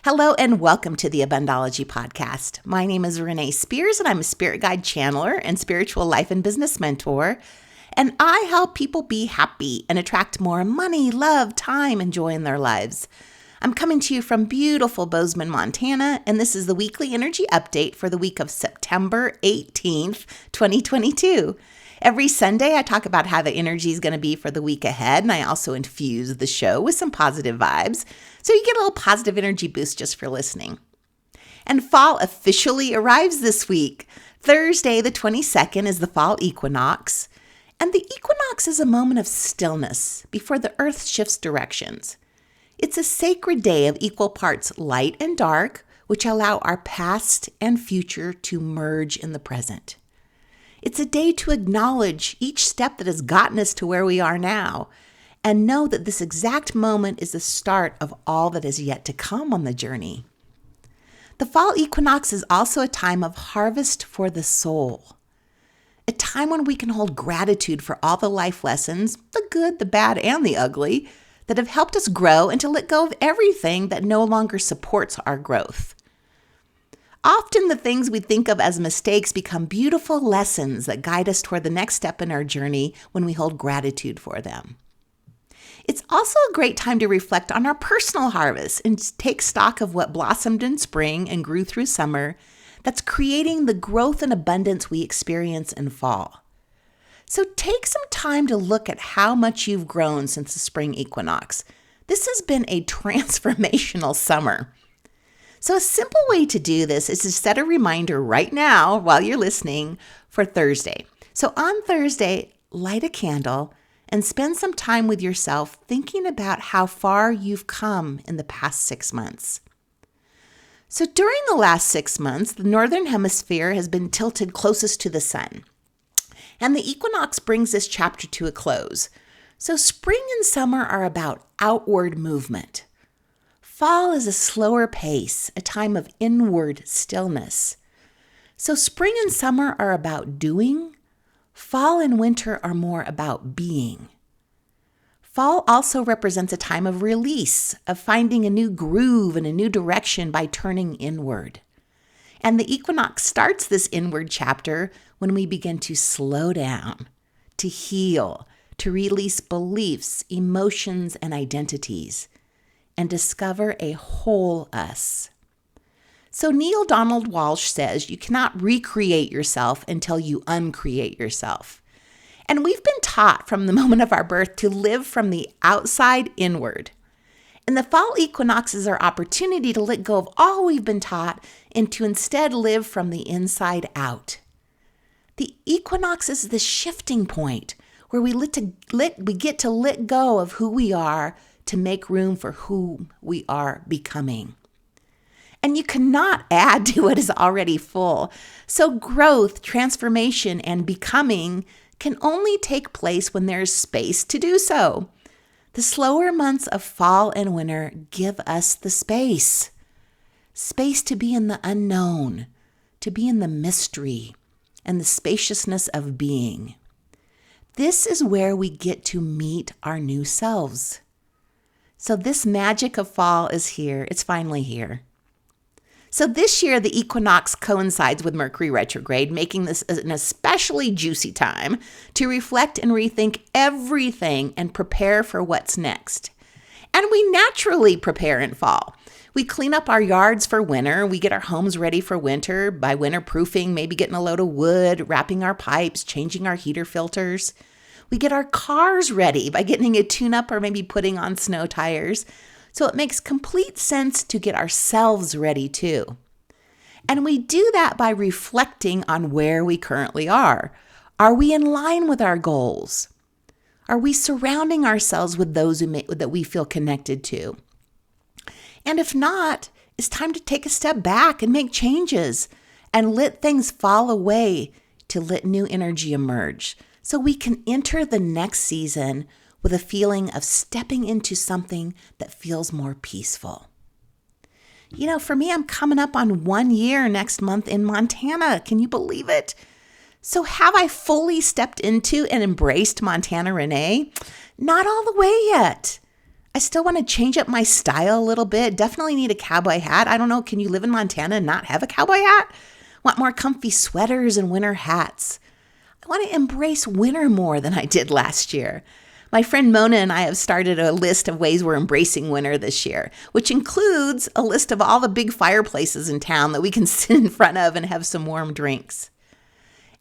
Hello and welcome to the Abundology podcast. My name is Renee Spears and I'm a spirit guide channeler and spiritual life and business mentor. And I help people be happy and attract more money, love, time, and joy in their lives. I'm coming to you from beautiful Bozeman, Montana, and this is the weekly energy update for the week of September 18th, 2022. Every Sunday, I talk about how the energy is going to be for the week ahead, and I also infuse the show with some positive vibes, so you get a little positive energy boost just for listening. And fall officially arrives this week. Thursday, the 22nd, is the Fall Equinox, and the equinox is a moment of stillness before the earth shifts directions. It's a sacred day of equal parts light and dark, which allow our past and future to merge in the present. It's a day to acknowledge each step that has gotten us to where we are now and know that this exact moment is the start of all that is yet to come on the journey. The fall equinox is also a time of harvest for the soul, a time when we can hold gratitude for all the life lessons, the good, the bad, and the ugly, that have helped us grow and to let go of everything that no longer supports our growth. Often the things we think of as mistakes become beautiful lessons that guide us toward the next step in our journey when we hold gratitude for them. It's also a great time to reflect on our personal harvest and take stock of what blossomed in spring and grew through summer that's creating the growth and abundance we experience in fall. So take some time to look at how much you've grown since the spring equinox. This has been a transformational summer. So a simple way to do this is to set a reminder right now while you're listening for Thursday. So on Thursday, light a candle and spend some time with yourself thinking about how far you've come in the past 6 months. So during the last 6 months, the Northern Hemisphere has been tilted closest to the sun. And the equinox brings this chapter to a close. So spring and summer are about outward movement. Fall is a slower pace, a time of inward stillness. So spring and summer are about doing. Fall and winter are more about being. Fall also represents a time of release, of finding a new groove and a new direction by turning inward. And the equinox starts this inward chapter when we begin to slow down, to heal, to release beliefs, emotions, and identities, and discover a whole us. So Neil Donald Walsh says you cannot recreate yourself until you uncreate yourself. And we've been taught from the moment of our birth to live from the outside inward. And the fall equinox is our opportunity to let go of all we've been taught and to instead live from the inside out. The equinox is the shifting point where we get to let go of who we are to make room for who we are becoming. And you cannot add to what is already full. So growth, transformation, and becoming can only take place when there is space to do so. The slower months of fall and winter give us the space. Space to be in the unknown, to be in the mystery, and the spaciousness of being. This is where we get to meet our new selves. So this magic of fall is here. It's finally here. So this year, the equinox coincides with Mercury retrograde, making this an especially juicy time to reflect and rethink everything and prepare for what's next. And we naturally prepare in fall. We clean up our yards for winter. We get our homes ready for winter by winterproofing, maybe getting a load of wood, wrapping our pipes, changing our heater filters. We get our cars ready by getting a tune-up or maybe putting on snow tires. So it makes complete sense to get ourselves ready too. And we do that by reflecting on where we currently are. Are we in line with our goals? Are we surrounding ourselves with those that we feel connected to? And if not, it's time to take a step back and make changes and let things fall away to let new energy emerge so we can enter the next season with a feeling of stepping into something that feels more peaceful. You know, for me, I'm coming up on 1 year next month in Montana. Can you believe it? So have I fully stepped into and embraced Montana Renee? Not all the way yet. I still want to change up my style a little bit. Definitely need a cowboy hat. I don't know, can you live in Montana and not have a cowboy hat? Want more comfy sweaters and winter hats. I want to embrace winter more than I did last year. My friend Mona and I have started a list of ways we're embracing winter this year, which includes a list of all the big fireplaces in town that we can sit in front of and have some warm drinks.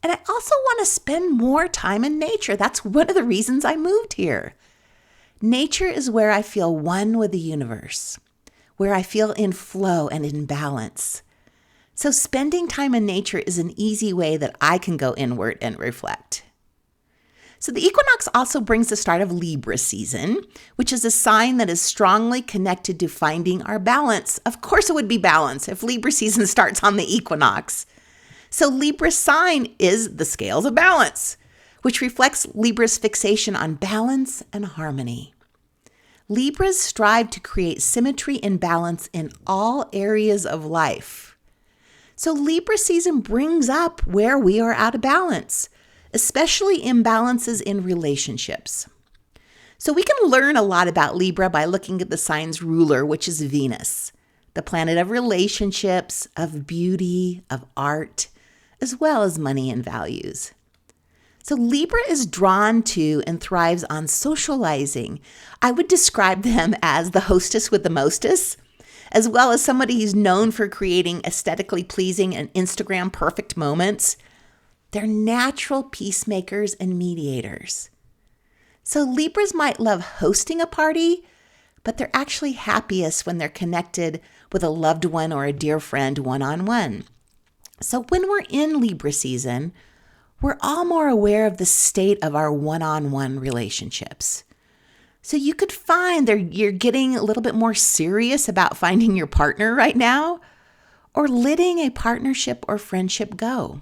And I also want to spend more time in nature. That's one of the reasons I moved here. Nature is where I feel one with the universe, where I feel in flow and in balance. So spending time in nature is an easy way that I can go inward and reflect. So the equinox also brings the start of Libra season, which is a sign that is strongly connected to finding our balance. Of course it would be balance if Libra season starts on the equinox. So Libra's sign is the scales of balance, which reflects Libra's fixation on balance and harmony. Libras strive to create symmetry and balance in all areas of life. So Libra season brings up where we are out of balance, especially imbalances in relationships. So we can learn a lot about Libra by looking at the sign's ruler, which is Venus, the planet of relationships, of beauty, of art, as well as money and values. So Libra is drawn to and thrives on socializing. I would describe them as the hostess with the mostess, as well as somebody who's known for creating aesthetically pleasing and Instagram perfect moments. They're natural peacemakers and mediators. So Libras might love hosting a party, but they're actually happiest when they're connected with a loved one or a dear friend one-on-one. So when we're in Libra season, we're all more aware of the state of our one-on-one relationships. So you could find you're getting a little bit more serious about finding your partner right now, or letting a partnership or friendship go.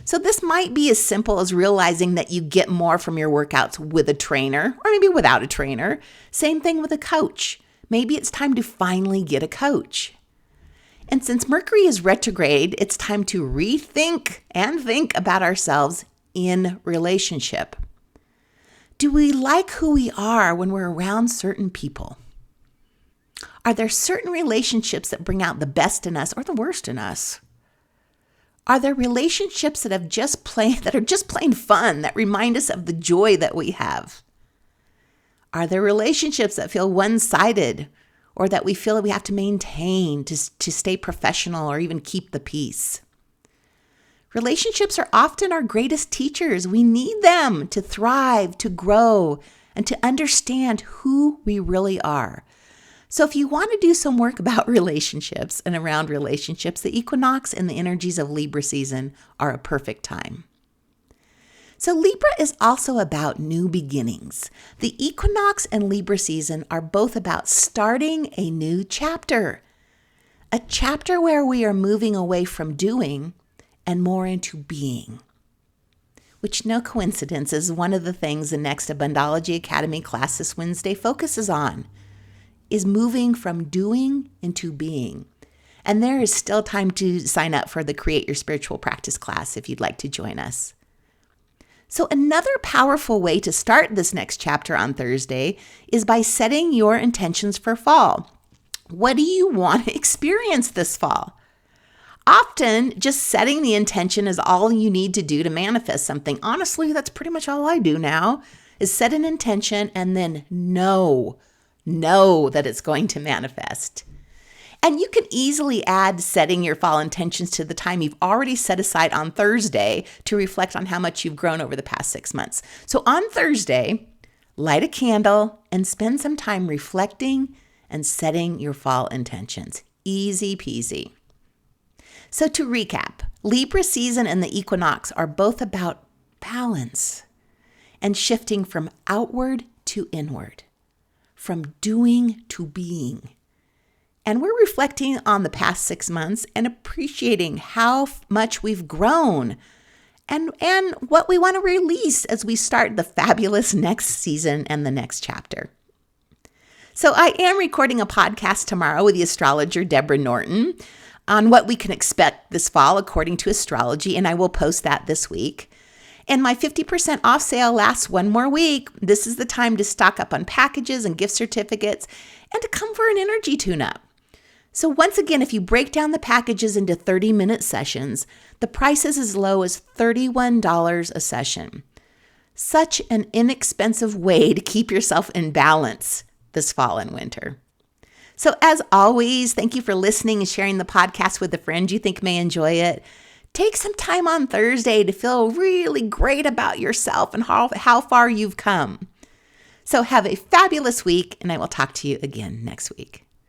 So this might be as simple as realizing that you get more from your workouts with a trainer, or maybe without a trainer. Same thing with a coach. Maybe it's time to finally get a coach. And since Mercury is retrograde, it's time to rethink and think about ourselves in relationship. Do we like who we are when we're around certain people? Are there certain relationships that bring out the best in us or the worst in us? Are there relationships that are just plain fun, that remind us of the joy that we have? Are there relationships that feel one-sided, or that we feel that we have to maintain to stay professional or even keep the peace? Relationships are often our greatest teachers. We need them to thrive, to grow, and to understand who we really are. So if you want to do some work about relationships and around relationships, the equinox and the energies of Libra season are a perfect time. So Libra is also about new beginnings. The equinox and Libra season are both about starting a new chapter. A chapter where we are moving away from doing and more into being. Which, no coincidence, is one of the things the next Abundology Academy class this Wednesday focuses on, is moving from doing into being. And there is still time to sign up for the Create Your Spiritual Practice class if you'd like to join us. So another powerful way to start this next chapter on Thursday is by setting your intentions for fall. What do you want to experience this fall? Often, just setting the intention is all you need to do to manifest something. Honestly, that's pretty much all I do now, is set an intention and then know that it's going to manifest. And you can easily add setting your fall intentions to the time you've already set aside on Thursday to reflect on how much you've grown over the past 6 months. So on Thursday, light a candle and spend some time reflecting and setting your fall intentions. Easy peasy. So to recap, Libra season and the equinox are both about balance and shifting from outward to inward, from doing to being. And we're reflecting on the past 6 months and appreciating how much we've grown and what we want to release as we start the fabulous next season and the next chapter. So I am recording a podcast tomorrow with the astrologer Deborah Norton on what we can expect this fall according to astrology, and I will post that this week. And my 50% off sale lasts one more week. This is the time to stock up on packages and gift certificates and to come for an energy tune-up. So once again, if you break down the packages into 30-minute sessions, the price is as low as $31 a session. Such an inexpensive way to keep yourself in balance this fall and winter. So as always, thank you for listening and sharing the podcast with a friend you think may enjoy it. Take some time on Thursday to feel really great about yourself and how far you've come. So have a fabulous week, and I will talk to you again next week.